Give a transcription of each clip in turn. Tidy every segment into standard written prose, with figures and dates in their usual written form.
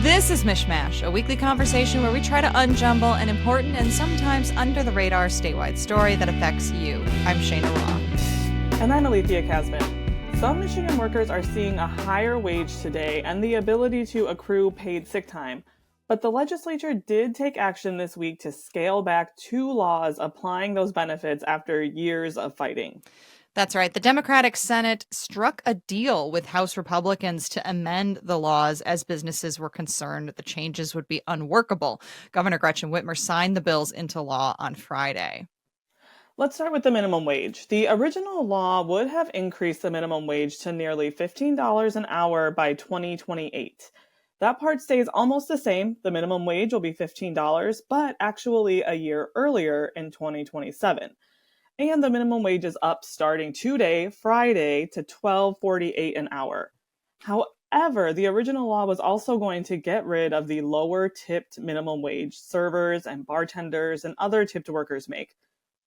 This is MichMash, a weekly conversation where we try to unjumble an important and sometimes under-the-radar statewide story that affects you. I'm Cheyna Roth. And I'm Alethia Kasben. Some Michigan workers are seeing a higher wage today and the ability to accrue paid sick time. But the legislature did take action this week to scale back two laws applying those benefits after years of fighting. That's right. The Democratic Senate struck a deal with House Republicans to amend the laws as businesses were concerned the changes would be unworkable. Governor Gretchen Whitmer signed the bills into law on Friday. Let's start with the minimum wage. The original law would have increased the minimum wage to nearly $15 an hour by 2028. That part stays almost the same. The minimum wage will be $15, but actually a year earlier in 2027. And the minimum wage is up starting today, Friday, to $12.48 an hour. However, the original law was also going to get rid of the lower tipped minimum wage servers and bartenders and other tipped workers make.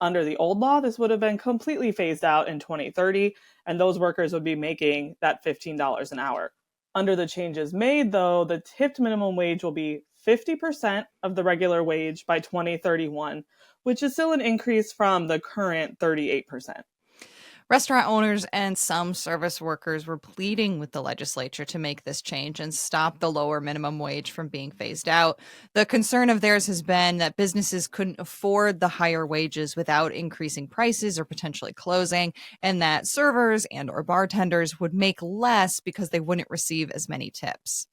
Under the old law, this would have been completely phased out in 2030, and those workers would be making that $15 an hour. Under the changes made, though, the tipped minimum wage will be 50% of the regular wage by 2031, which is still an increase from the current 38%. Restaurant owners and some service workers were pleading with the legislature to make this change and stop the lower minimum wage from being phased out. The concern of theirs has been that businesses couldn't afford the higher wages without increasing prices or potentially closing, and that servers and or bartenders would make less because they wouldn't receive as many tips.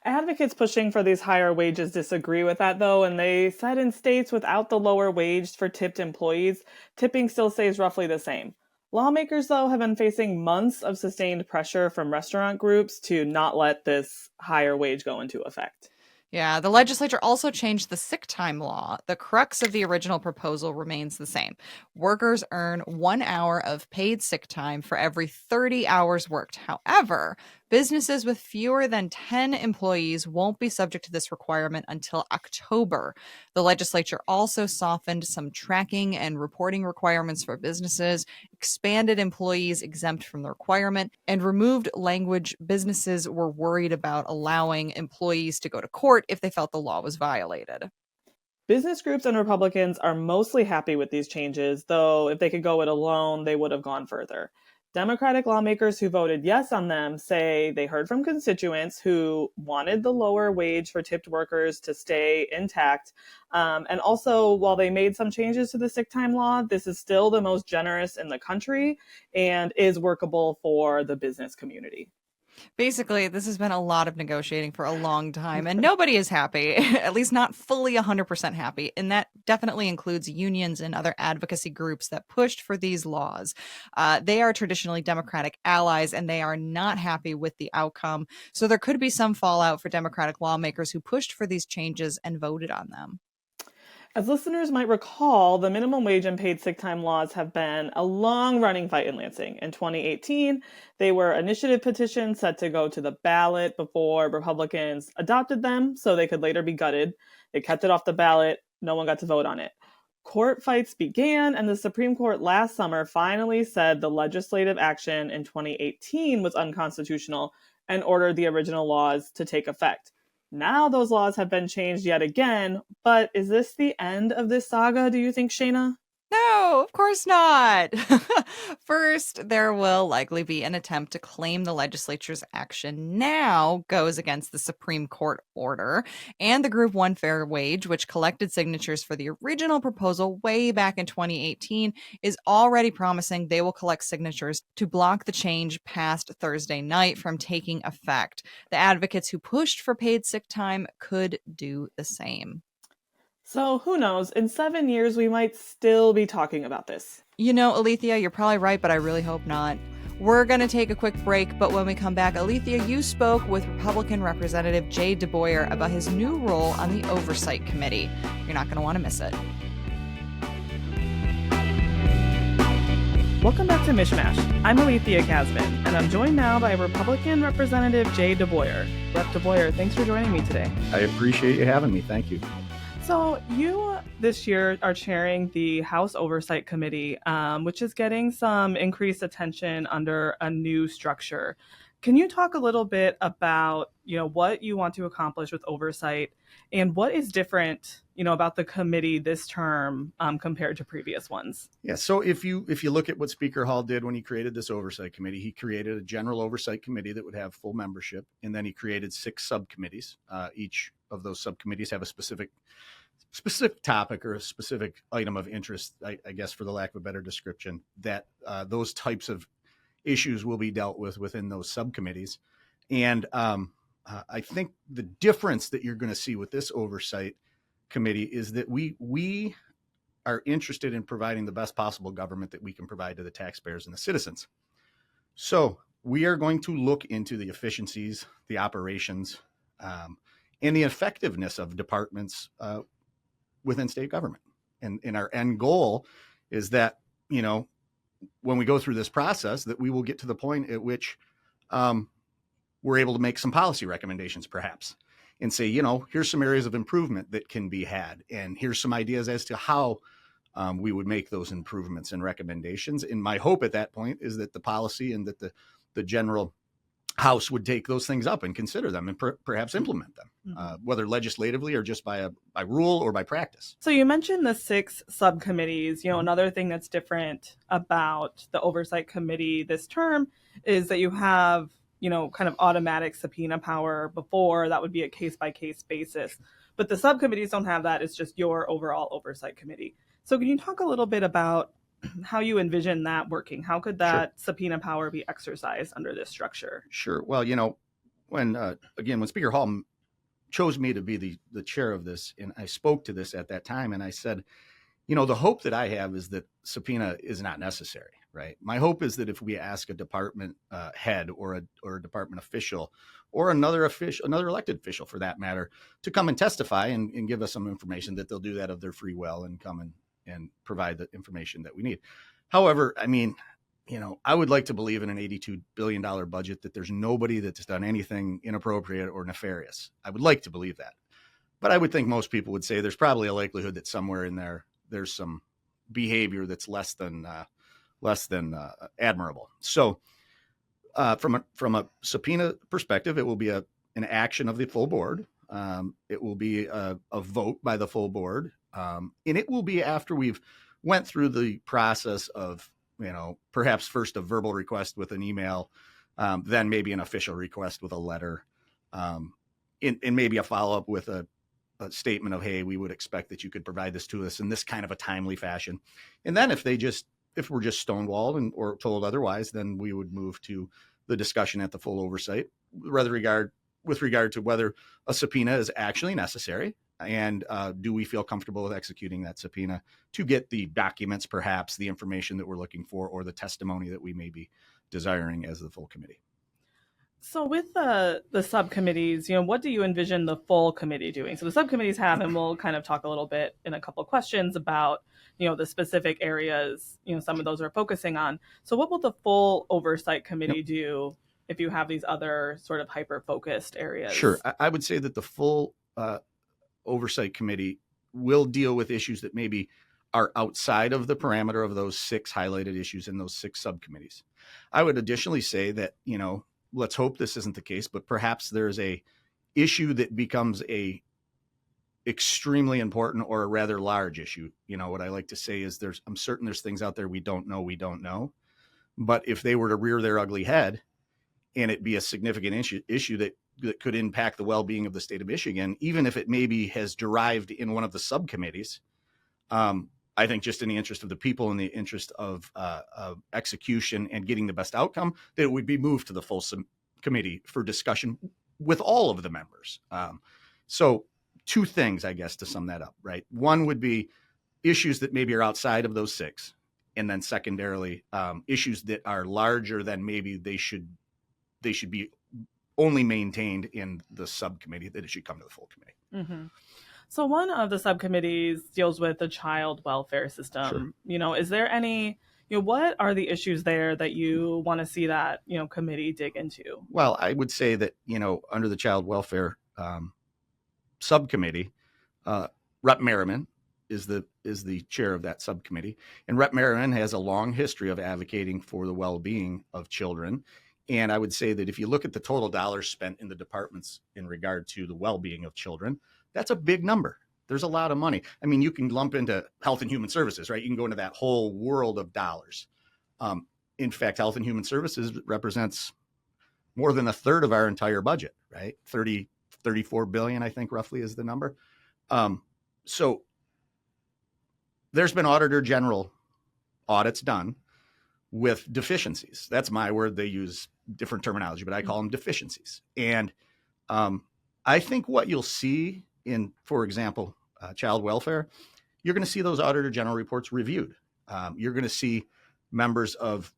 Advocates pushing for these higher wages disagree with that, though, and they said in states without the lower wage for tipped employees, tipping still stays roughly the same. Lawmakers, though, have been facing months of sustained pressure from restaurant groups to not let this higher wage go into effect. Yeah, the legislature also changed the sick time law. The crux of the original proposal remains the same. Workers earn 1 hour of paid sick time for every 30 hours worked. However, businesses with fewer than 10 employees won't be subject to this requirement until October. The legislature also softened some tracking and reporting requirements for businesses, expanded employees exempt from the requirement, and removed language businesses were worried about allowing employees to go to court if they felt the law was violated. Business groups and Republicans are mostly happy with these changes, though if they could go it alone, they would have gone further. Democratic lawmakers who voted yes on them say they heard from constituents who wanted the lower wage for tipped workers to stay intact. And also, while they made some changes to the sick time law, this is still the most generous in the country and is workable for the business community. Basically, this has been a lot of negotiating for a long time, and nobody is happy, at least not fully 100% happy. And that definitely includes unions and other advocacy groups that pushed for these laws. They are traditionally Democratic allies, and they are not happy with the outcome. So there could be some fallout for Democratic lawmakers who pushed for these changes and voted on them. As listeners might recall, the minimum wage and paid sick time laws have been a long-running fight in Lansing. In 2018, they were initiative petitions set to go to the ballot before Republicans adopted them so they could later be gutted. They kept it off the ballot. No one got to vote on it. Court fights began, and the Supreme Court last summer finally said the legislative action in 2018 was unconstitutional and ordered the original laws to take effect. Now those laws have been changed yet again, but is this the end of this saga, do you think, Cheyna? No, of course not. First, there will likely be an attempt to claim the legislature's action now goes against the Supreme Court order, and the Group 1 Fair Wage, which collected signatures for the original proposal way back in 2018, is already promising they will collect signatures to block the change past Thursday night from taking effect. The advocates who pushed for paid sick time could do the same. So who knows? In 7 years, we might still be talking about this. You know, Alethia, you're probably right, but I really hope not. We're going to take a quick break, but when we come back, Alethia, you spoke with Republican Representative DeBoyer about his new role on the Oversight Committee. You're not going to want to miss it. Welcome back to MichMash. I'm Alethia Kasben, and I'm joined now by Republican Representative DeBoyer. Rep. DeBoyer, thanks for joining me today. I appreciate you having me. Thank you. So you this year are chairing the House Oversight Committee, which is getting some increased attention under a new structure. Can you talk a little bit about what you want to accomplish with oversight and what is different, about the committee this term compared to previous ones. Yeah. So if you look at what Speaker Hall did when he created this oversight committee, he created a general oversight committee that would have full membership, and then he created 6 subcommittees. Each of those subcommittees have a specific topic or a specific item of interest, I guess, for the lack of a better description, that those types of issues will be dealt with within those subcommittees. And I think the difference that you're going to see with this oversight committee is that we are interested in providing the best possible government that we can provide to the taxpayers and the citizens. So we are going to look into the efficiencies, the operations, and the effectiveness of departments within state government. And our end goal is that, when we go through this process, that we will get to the point at which we're able to make some policy recommendations, perhaps, and say, here's some areas of improvement that can be had. And here's some ideas as to how we would make those improvements and recommendations. And my hope at that point is that the policy and that the general House would take those things up and consider them and perhaps implement them, whether legislatively or just by rule or by practice. So you mentioned the 6 subcommittees. Another thing that's different about the Oversight Committee this term is that you have, kind of automatic subpoena power. Before, that would be a case-by-case basis. But the subcommittees don't have that. It's just your overall Oversight Committee. So can you talk a little bit about how you envision that working? How could that subpoena power be exercised under this structure? Sure. Well, when Speaker Hall chose me to be the chair of this, and I spoke to this at that time, and I said, the hope that I have is that subpoena is not necessary, right? My hope is that if we ask a department head or a department official or another elected official for that matter to come and testify and give us some information, that they'll do that of their free will and come and provide the information that we need. However, I would like to believe in an $82 billion budget that there's nobody that's done anything inappropriate or nefarious. I would like to believe that. But I would think most people would say there's probably a likelihood that somewhere in there's some behavior that's less than admirable. So from a subpoena perspective, it will be an action of the full board. It will be a vote by the full board. And it will be after we've went through the process of, perhaps first a verbal request with an email, then maybe an official request with a letter, and maybe a follow-up with a statement of, hey, we would expect that you could provide this to us in this kind of a timely fashion. And then if we're just stonewalled or told otherwise, then we would move to the discussion at the full oversight with regard to whether a subpoena is actually necessary. And do we feel comfortable with executing that subpoena to get the documents, perhaps the information that we're looking for, or the testimony that we may be desiring as the full committee? So with the subcommittees, what do you envision the full committee doing? So the subcommittees have, and we'll kind of talk a little bit in a couple of questions about, the specific areas, some of those are focusing on. So what will the full oversight committee do if you have these other sort of hyper-focused areas? Sure. I would say that the full oversight committee will deal with issues that maybe are outside of the parameter of those 6 highlighted issues in those 6 subcommittees. I would additionally say that, let's hope this isn't the case, but perhaps there's a issue that becomes a extremely important or a rather large issue. What I like to say is I'm certain there's things out there we don't know. But if they were to rear their ugly head and it be a significant issue that could impact the well-being of the state of Michigan, even if it maybe has derived in one of the subcommittees, I think just in the interest of the people and the interest of execution and getting the best outcome, that it would be moved to the full committee for discussion with all of the members. So 2 things, I guess, to sum that up, right? One would be issues that maybe are outside of those 6. And then secondarily, issues that are larger than maybe they should be only maintained in the subcommittee, that it should come to the full committee. Mm-hmm. So one of the subcommittees deals with the child welfare system. Sure. Is there any, what are the issues there that you want to see that, committee dig into? Well, I would say that, under the child welfare subcommittee, Rep. Merriman is the chair of that subcommittee. And Rep. Merriman has a long history of advocating for the well-being of children And I would say that if you look at the total dollars spent in the departments in regard to the well-being of children, that's a big number. There's a lot of money. I mean, you can lump into Health and Human Services, right? You can go into that whole world of dollars. In fact, Health and Human Services represents more than a third of our entire budget, right? 34 billion, I think, roughly is the number. So there's been Auditor General audits done with deficiencies. That's my word. They use different terminology, but I call them deficiencies. And I think what you'll see in, for example, child welfare, you're going to see those Auditor General reports reviewed. You're going to see members of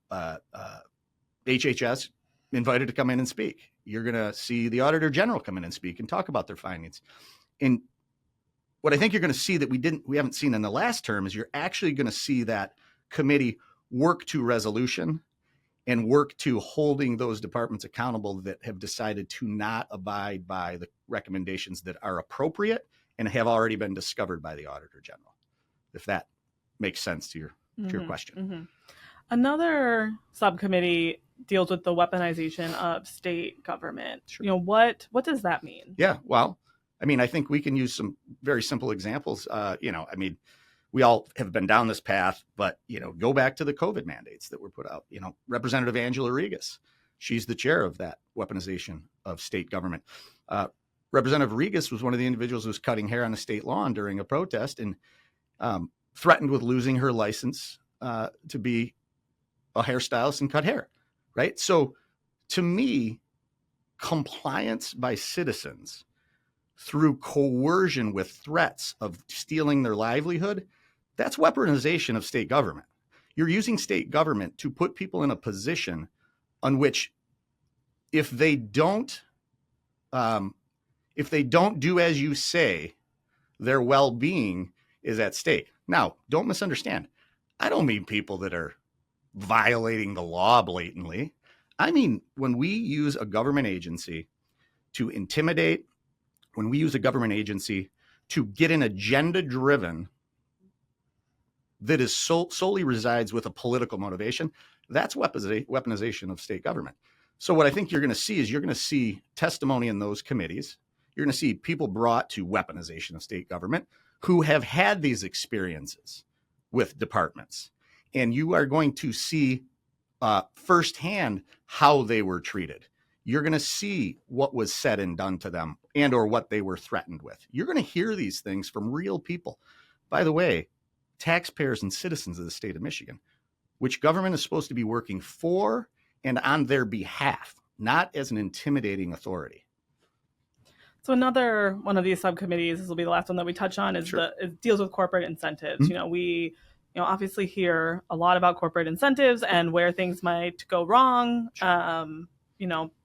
HHS invited to come in and speak. You're going to see the Auditor General come in and speak and talk about their findings. And what I think you're going to see that we haven't seen in the last term is you're actually going to see that committee work to resolution and work to holding those departments accountable that have decided to not abide by the recommendations that are appropriate and have already been discovered by the Auditor General, if that makes sense to your question. Mm-hmm. Another subcommittee deals with the weaponization of state government. Sure. What does that mean? Yeah, well, I mean, I think we can use some very simple examples. We all have been down this path, but, go back to the COVID mandates that were put out. Representative Angela Regas, she's the chair of that weaponization of state government. Representative Regas was one of the individuals who was cutting hair on a state lawn during a protest and threatened with losing her license to be a hairstylist and cut hair, right? So to me, compliance by citizens through coercion with threats of stealing their livelihood, that's weaponization of state government. You're using state government to put people in a position on which if they don't do as you say, their well-being is at stake. Now, don't misunderstand. I don't mean people that are violating the law blatantly. I mean, when we use a government agency to intimidate, when we use a government agency to get an agenda driven that is solely resides with a political motivation, that's weaponization of state government. So what I think you're going to see is you're going to see testimony in those committees. You're going to see people brought to weaponization of state government who have had these experiences with departments. And you are going to see firsthand how they were treated. You're going to see what was said and done to them and or what they were threatened with. You're going to hear these things from real people. By the way, taxpayers and citizens of the state of Michigan, which government is supposed to be working for and on their behalf, not as an intimidating authority. So another one of these subcommittees, this will be the last one that we touch on, is Sure. it deals with corporate incentives. Mm-hmm. We obviously hear a lot about corporate incentives and where things might go wrong. Sure.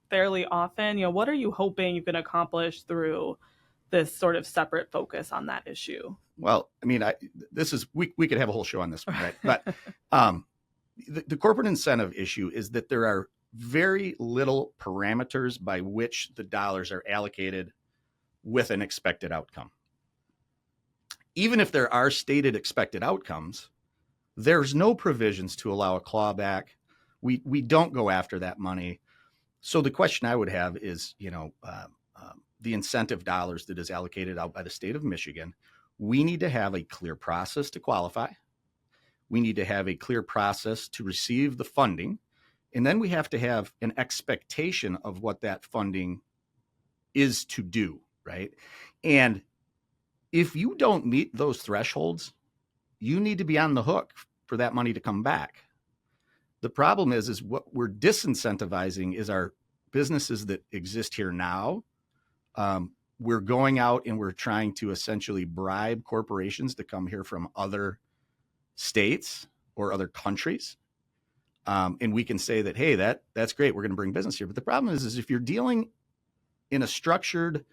Fairly often. What are you hoping you can accomplish through this sort of separate focus on that issue? Well, I mean, we could have a whole show on this one, right? But the corporate incentive issue is that there are very little parameters by which the dollars are allocated with an expected outcome. Even if there are stated expected outcomes, there's no provisions to allow a clawback. We don't go after that money. So the question I would have is, the incentive dollars that is allocated out by the state of Michigan, we need to have a clear process to qualify. We need to have a clear process to receive the funding. And then we have to have an expectation of what that funding is to do, right? And if you don't meet those thresholds, you need to be on the hook for that money to come back. The problem is what we're disincentivizing is our businesses that exist here now. We're going out and we're trying to essentially bribe corporations to come here from other states or other countries. And we can say that, hey, that's great. We're going to bring business here. But the problem is if you're dealing in a structured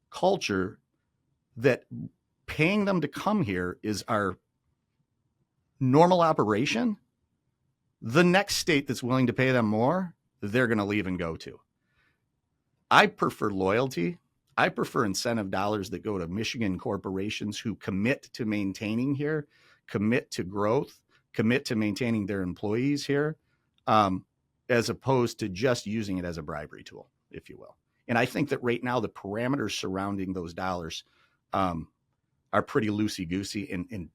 culture that paying them to come here is our normal operation, the next state that's willing to pay them more, they're going to leave and go to. I prefer loyalty. I prefer incentive dollars that go to Michigan corporations who commit to maintaining here, commit to growth, commit to maintaining their employees here. as opposed to just using it as a bribery tool, if you will. And I think that right now the parameters surrounding those dollars are pretty loosey-goosey and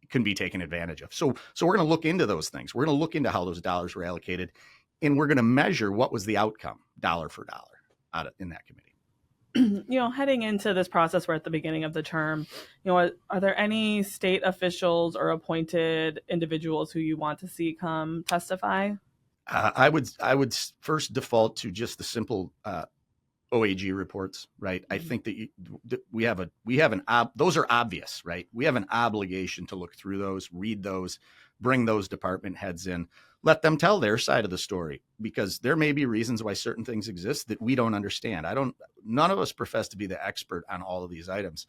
can be taken advantage of. So we're going to look into those things. We're going to look into how those dollars were allocated, and we're going to measure what was the outcome, dollar for dollar, in that committee. Heading into this process, we're at the beginning of the term, are there any state officials or appointed individuals who you want to see come testify? I would first default to just the simple OAG reports, right? I think that those are obvious, right? We have an obligation to look through those, read those, bring those department heads in, let them tell their side of the story, because there may be reasons why certain things exist that we don't understand. None of us profess to be the expert on all of these items,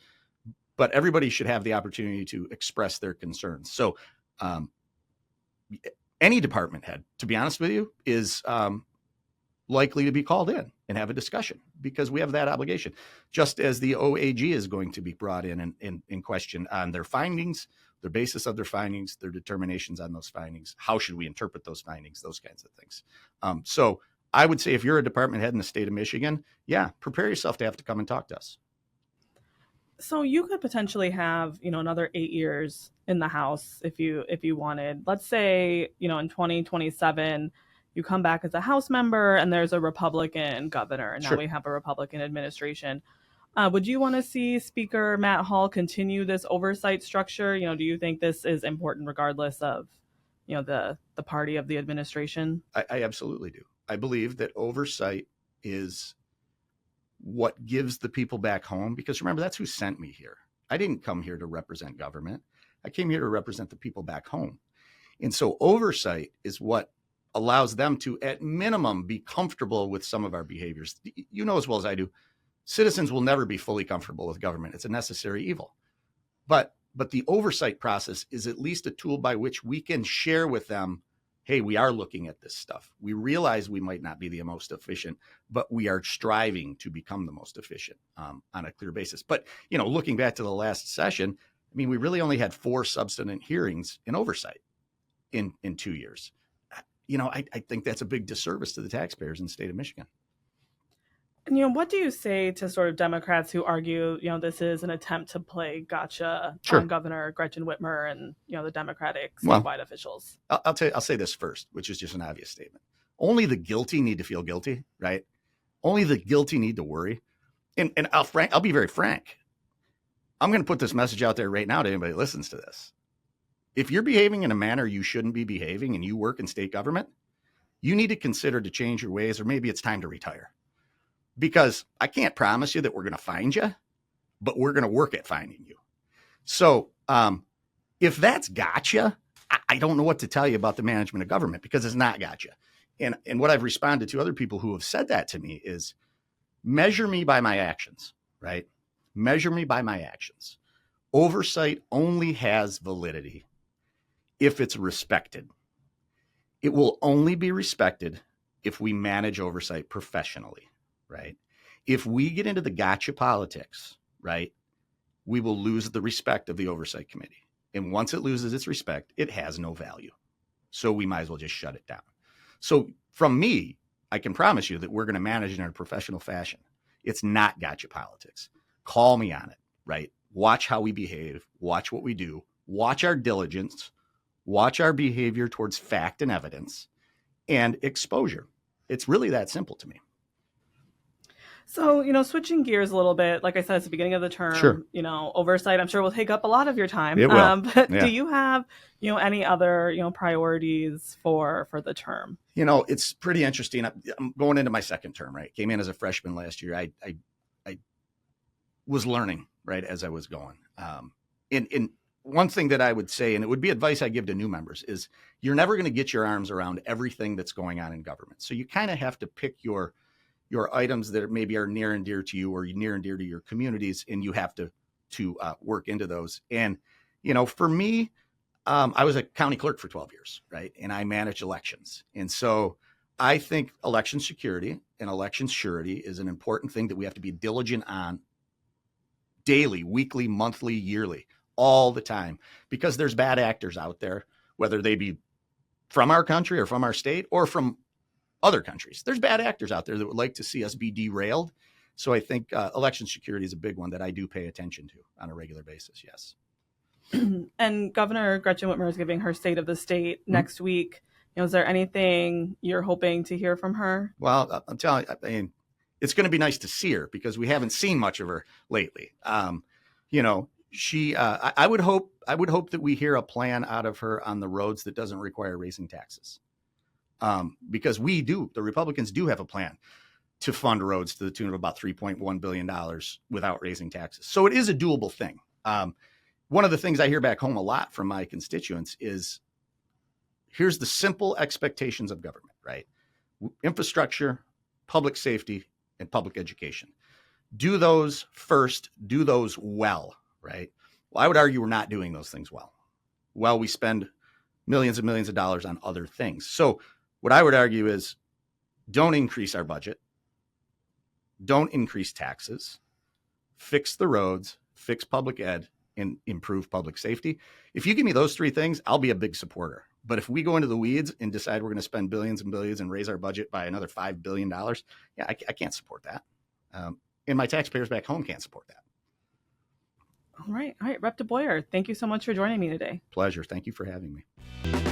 but everybody should have the opportunity to express their concerns. So any department head, to be honest with you, is likely to be called in and have a discussion, because we have that obligation, just as the OAG is going to be brought in and questioned on their findings, their basis of their findings, their determinations on those findings. How should we interpret those findings? Those kinds of things. So I would say if you're a department head in the state of Michigan, prepare yourself to have to come and talk to us. So you could potentially have, another 8 years in the House if you wanted. Let's say, in 2027, you come back as a House member and there's a Republican governor, and now we have a Republican administration. Would you want to see Speaker Matt Hall continue this oversight structure? Do you think this is important regardless of, the party of the administration? I absolutely do. I believe that oversight is what gives the people back home, because remember, that's who sent me here. I didn't come here to represent government. I came here to represent the people back home. And so oversight is what allows them to, at minimum, be comfortable with some of our behaviors. You know as well as I do, citizens will never be fully comfortable with government. It's a necessary evil. But the oversight process is at least a tool by which we can share with them, hey, we are looking at this stuff. We realize we might not be the most efficient, but we are striving to become the most efficient on a clear basis. But, looking back to the last session, we really only had 4 substantive hearings in oversight in 2 years. I think that's a big disservice to the taxpayers in the state of Michigan. And, what do you say to sort of Democrats who argue, this is an attempt to play gotcha on Governor Gretchen Whitmer and, the Democratic statewide officials? I'll say this first, which is just an obvious statement. Only the guilty need to feel guilty, right? Only the guilty need to worry. And I'll be very frank. I'm going to put this message out there right now to anybody that listens to this. If you're behaving in a manner you shouldn't be behaving and you work in state government, you need to consider to change your ways, or maybe it's time to retire. Because I can't promise you that we're going to find you, but we're going to work at finding you. So if that's gotcha, I don't know what to tell you about the management of government, because it's not gotcha. And what I've responded to other people who have said that to me is, measure me by my actions, right? Measure me by my actions. Oversight only has validity if it's respected. It will only be respected if we manage oversight professionally, right? If we get into the gotcha politics, right, we will lose the respect of the Oversight Committee. And once it loses its respect, it has no value. So we might as well just shut it down. So from me, I can promise you that we're going to manage it in a professional fashion. It's not gotcha politics. Call me on it, right? Watch how we behave. Watch what we do. Watch our diligence. Watch our behavior towards fact and evidence and exposure. It's really that simple to me. So, switching gears a little bit, like I said, it's the beginning of the term, oversight, I'm sure will take up a lot of your time. It will. But do you have, any other, priorities for the term? It's pretty interesting. I'm going into my second term, right? Came in as a freshman last year. I was learning, right, as I was going. And one thing that I would say, and it would be advice I give to new members, is you're never going to get your arms around everything that's going on in government. So you kind of have to pick your items that maybe are near and dear to you, or near and dear to your communities, and you have to work into those. And, for me, I was a county clerk for 12 years, right? And I managed elections. And so I think election security and election surety is an important thing that we have to be diligent on daily, weekly, monthly, yearly, all the time, because there's bad actors out there, whether they be from our country or from our state or from other countries. There's bad actors out there that would like to see us be derailed. So I think election security is a big one that I do pay attention to on a regular basis. Yes. And Governor Gretchen Whitmer is giving her state of the state next week. Is there anything you're hoping to hear from her? Well, I'm telling you, I mean, it's going to be nice to see her because we haven't seen much of her lately. She, I would hope that we hear a plan out of her on the roads that doesn't require raising taxes. Because the Republicans do have a plan to fund roads to the tune of about $3.1 billion without raising taxes. So it is a doable thing. One of the things I hear back home a lot from my constituents is, here's the simple expectations of government, right? Infrastructure, public safety, and public education. Do those first, do those well, right? Well, I would argue we're not doing those things well. Well, we spend millions and millions of dollars on other things. So what I would argue is, don't increase our budget. Don't increase taxes. Fix the roads, fix public ed, and improve public safety. If you give me those three things, I'll be a big supporter. But if we go into the weeds and decide we're going to spend billions and billions and raise our budget by another $5 billion, yeah, I can't support that. And my taxpayers back home can't support that. All right. Rep. DeBoyer, thank you so much for joining me today. Pleasure. Thank you for having me.